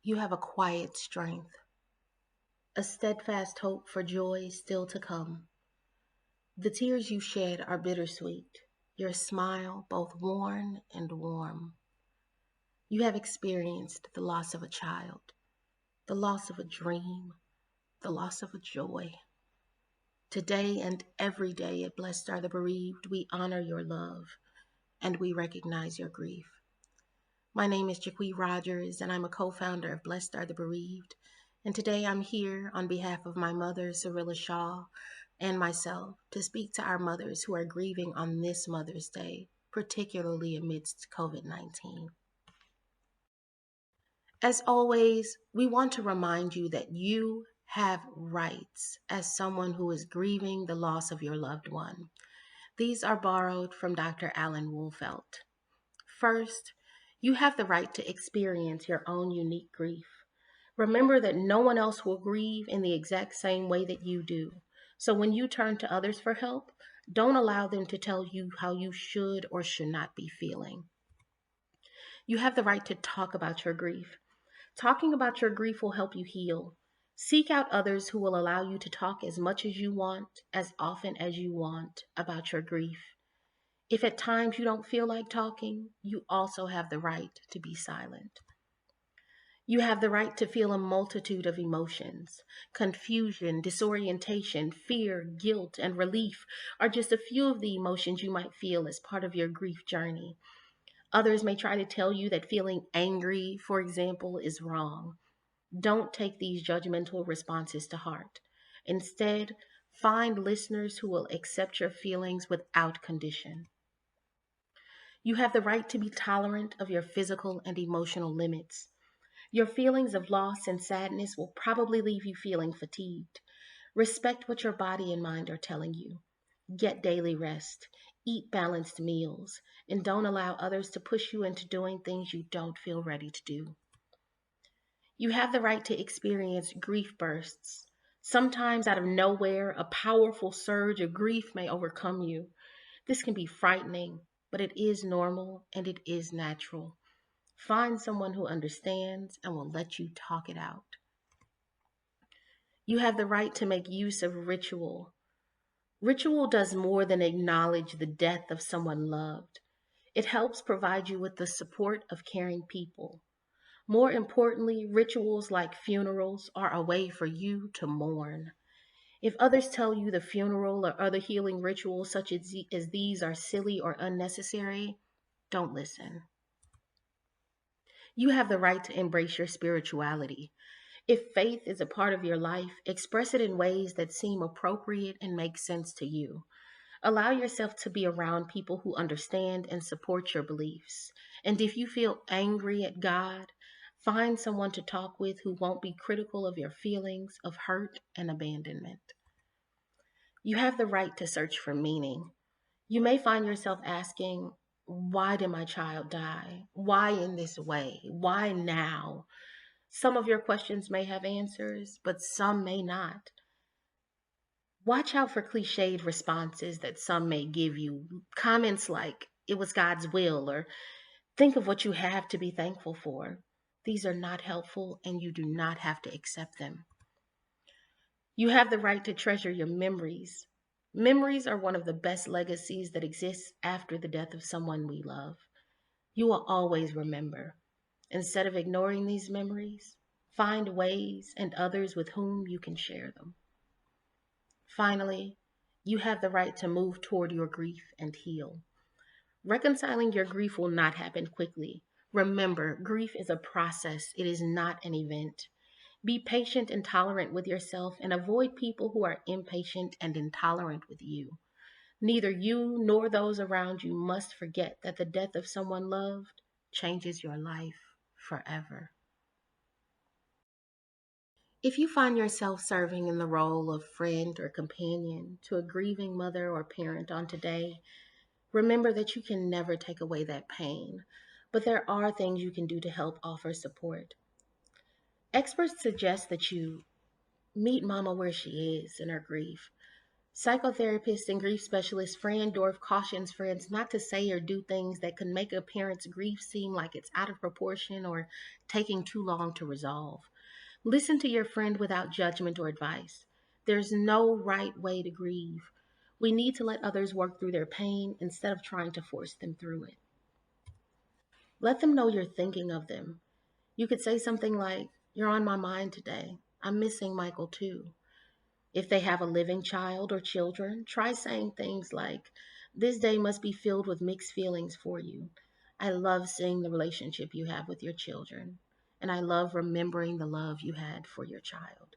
You have a quiet strength, a steadfast hope for joy still to come. The tears you shed are bittersweet, your smile both worn and warm. You have experienced the loss of a child, the loss of a dream, the loss of a joy. Today and every day at Blessed Are the Bereaved, we honor your love and we recognize your grief. My name is Jaquie Rogers, and I'm a co-founder of Blessed Are the Bereaved. And today I'm here on behalf of my mother, Cyrilla Shaw, and myself to speak to our mothers who are grieving on this Mother's Day, particularly amidst COVID-19. As always, we want to remind you that you have rights as someone who is grieving the loss of your loved one. These are borrowed from Dr. Alan Wolfelt. First, you have the right to experience your own unique grief. Remember that no one else will grieve in the exact same way that you do. So when you turn to others for help, don't allow them to tell you how you should or should not be feeling. You have the right to talk about your grief. Talking about your grief will help you heal. Seek out others who will allow you to talk as much as you want, as often as you want about your grief. If at times you don't feel like talking, you also have the right to be silent. You have the right to feel a multitude of emotions. Confusion, disorientation, fear, guilt, and relief are just a few of the emotions you might feel as part of your grief journey. Others may try to tell you that feeling angry, for example, is wrong. Don't take these judgmental responses to heart. Instead, find listeners who will accept your feelings without condition. You have the right to be tolerant of your physical and emotional limits. Your feelings of loss and sadness will probably leave you feeling fatigued. Respect what your body and mind are telling you. Get daily rest, eat balanced meals, and don't allow others to push you into doing things you don't feel ready to do. You have the right to experience grief bursts. Sometimes, out of nowhere, a powerful surge of grief may overcome you. This can be frightening, but it is normal and it is natural. Find someone who understands and will let you talk it out. You have the right to make use of ritual. Ritual does more than acknowledge the death of someone loved. It helps provide you with the support of caring people. More importantly, rituals like funerals are a way for you to mourn. If others tell you the funeral or other healing rituals such as these are silly or unnecessary, don't listen. You have the right to embrace your spirituality. If faith is a part of your life, express it in ways that seem appropriate and make sense to you. Allow yourself to be around people who understand and support your beliefs. And if you feel angry at God, find someone to talk with who won't be critical of your feelings of hurt and abandonment. You have the right to search for meaning. You may find yourself asking, why did my child die? Why in this way? Why now? Some of your questions may have answers, but some may not. Watch out for cliched responses that some may give you. Comments like, it was God's will, or think of what you have to be thankful for. These are not helpful, and you do not have to accept them. You have the right to treasure your memories. Memories are one of the best legacies that exists after the death of someone we love. You will always remember. Instead of ignoring these memories, find ways and others with whom you can share them. Finally, you have the right to move toward your grief and heal. Reconciling your grief will not happen quickly. Remember, grief is a process, it is not an event. Be patient and tolerant with yourself and avoid people who are impatient and intolerant with you. Neither you nor those around you must forget that the death of someone loved changes your life forever. If you find yourself serving in the role of friend or companion to a grieving mother or parent on today, remember that you can never take away that pain, but there are things you can do to help offer support. Experts suggest that you meet Mama where she is in her grief. Psychotherapist and grief specialist Fran Dorf cautions friends not to say or do things that could make a parent's grief seem like it's out of proportion or taking too long to resolve. Listen to your friend without judgment or advice. There's no right way to grieve. We need to let others work through their pain instead of trying to force them through it. Let them know you're thinking of them. You could say something like, "You're on my mind today. I'm missing Michael too." If they have a living child or children, try saying things like, "This day must be filled with mixed feelings for you. I love seeing the relationship you have with your children, and I love remembering the love you had for your child."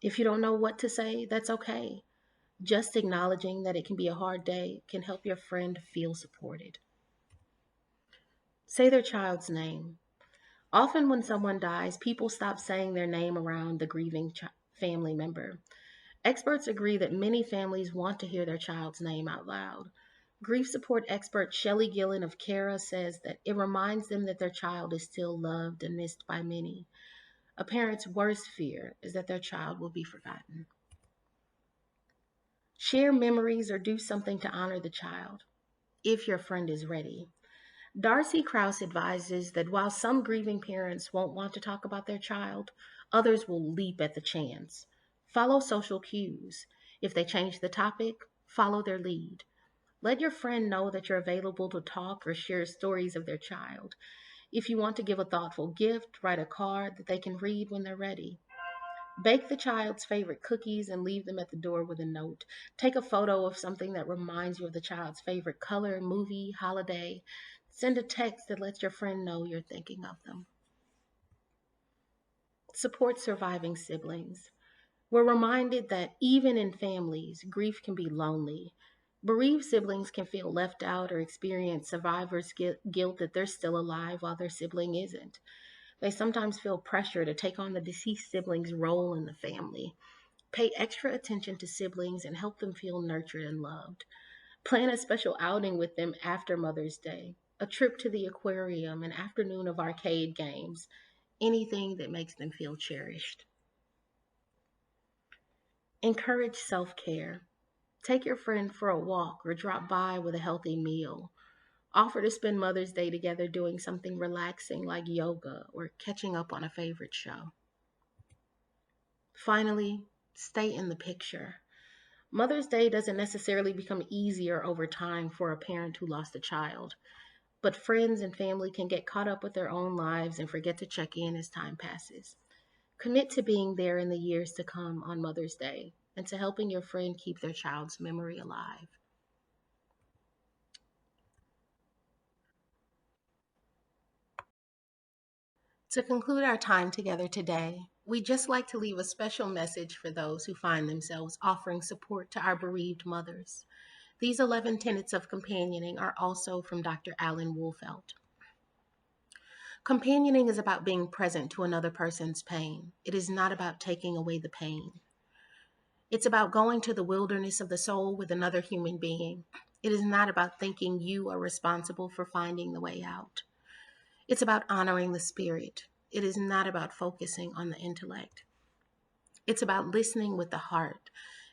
If you don't know what to say, that's okay. Just acknowledging that it can be a hard day can help your friend feel supported. Say their child's name. Often, when someone dies, people stop saying their name around the grieving family member. Experts agree that many families want to hear their child's name out loud. Grief support expert Shelley Gillen of CARA says that it reminds them that their child is still loved and missed by many. A parent's worst fear is that their child will be forgotten. Share memories or do something to honor the child, if your friend is ready. Darcy Krause advises that while some grieving parents won't want to talk about their child, others will leap at the chance. Follow social cues. If they change the topic, follow their lead. Let your friend know that you're available to talk or share stories of their child. If you want to give a thoughtful gift, write a card that they can read when they're ready. Bake the child's favorite cookies and leave them at the door with a note. Take a photo of something that reminds you of the child's favorite color, movie, holiday. Send a text that lets your friend know you're thinking of them. Support surviving siblings. We're reminded that even in families, grief can be lonely. Bereaved siblings can feel left out or experience survivor's guilt that they're still alive while their sibling isn't. They sometimes feel pressure to take on the deceased sibling's role in the family. Pay extra attention to siblings and help them feel nurtured and loved. Plan a special outing with them after Mother's Day, a trip to the aquarium, an afternoon of arcade games, anything that makes them feel cherished. Encourage self care. Take your friend for a walk or drop by with a healthy meal. Offer to spend Mother's Day together doing something relaxing like yoga or catching up on a favorite show. Finally, stay in the picture. Mother's Day doesn't necessarily become easier over time for a parent who lost a child, but friends and family can get caught up with their own lives and forget to check in as time passes. Commit to being there in the years to come on Mother's Day and to helping your friend keep their child's memory alive. To conclude our time together today, we'd just like to leave a special message for those who find themselves offering support to our bereaved mothers. These 11 tenets of companioning are also from Dr. Alan Wolfelt. Companioning is about being present to another person's pain. It is not about taking away the pain. It's about going to the wilderness of the soul with another human being. It is not about thinking you are responsible for finding the way out. It's about honoring the spirit. It is not about focusing on the intellect. It's about listening with the heart.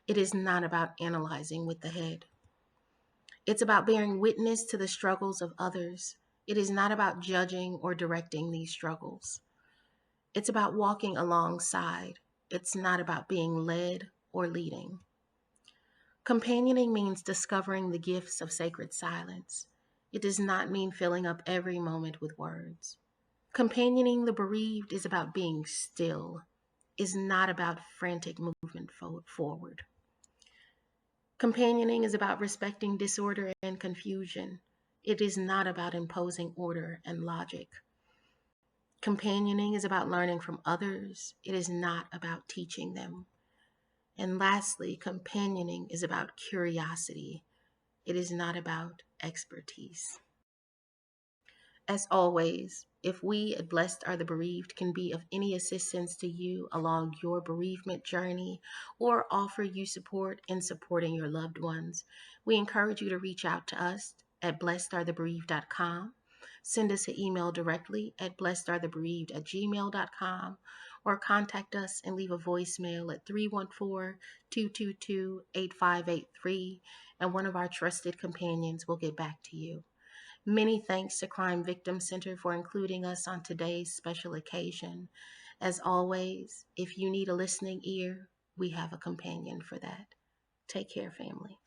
It is not about analyzing with the head. It's about bearing witness to the struggles of others. It is not about judging or directing these struggles. It's about walking alongside. It's not about being led or leading. Companioning means discovering the gifts of sacred silence. It does not mean filling up every moment with words. Companioning the bereaved is about being still, is not about frantic movement forward. Companioning is about respecting disorder and confusion. It is not about imposing order and logic. Companioning is about learning from others. It is not about teaching them. And lastly, companioning is about curiosity. It is not about expertise. As always, if we at Blessed Are the Bereaved can be of any assistance to you along your bereavement journey or offer you support in supporting your loved ones, we encourage you to reach out to us at blessedarethebereaved.com. Send us an email directly at blessedarethebereaved@gmail.com or contact us and leave a voicemail at 314-222-8583, and one of our trusted companions will get back to you. Many thanks to Crime Victim Center for including us on today's special occasion. As always, if you need a listening ear, we have a companion for that. Take care, family.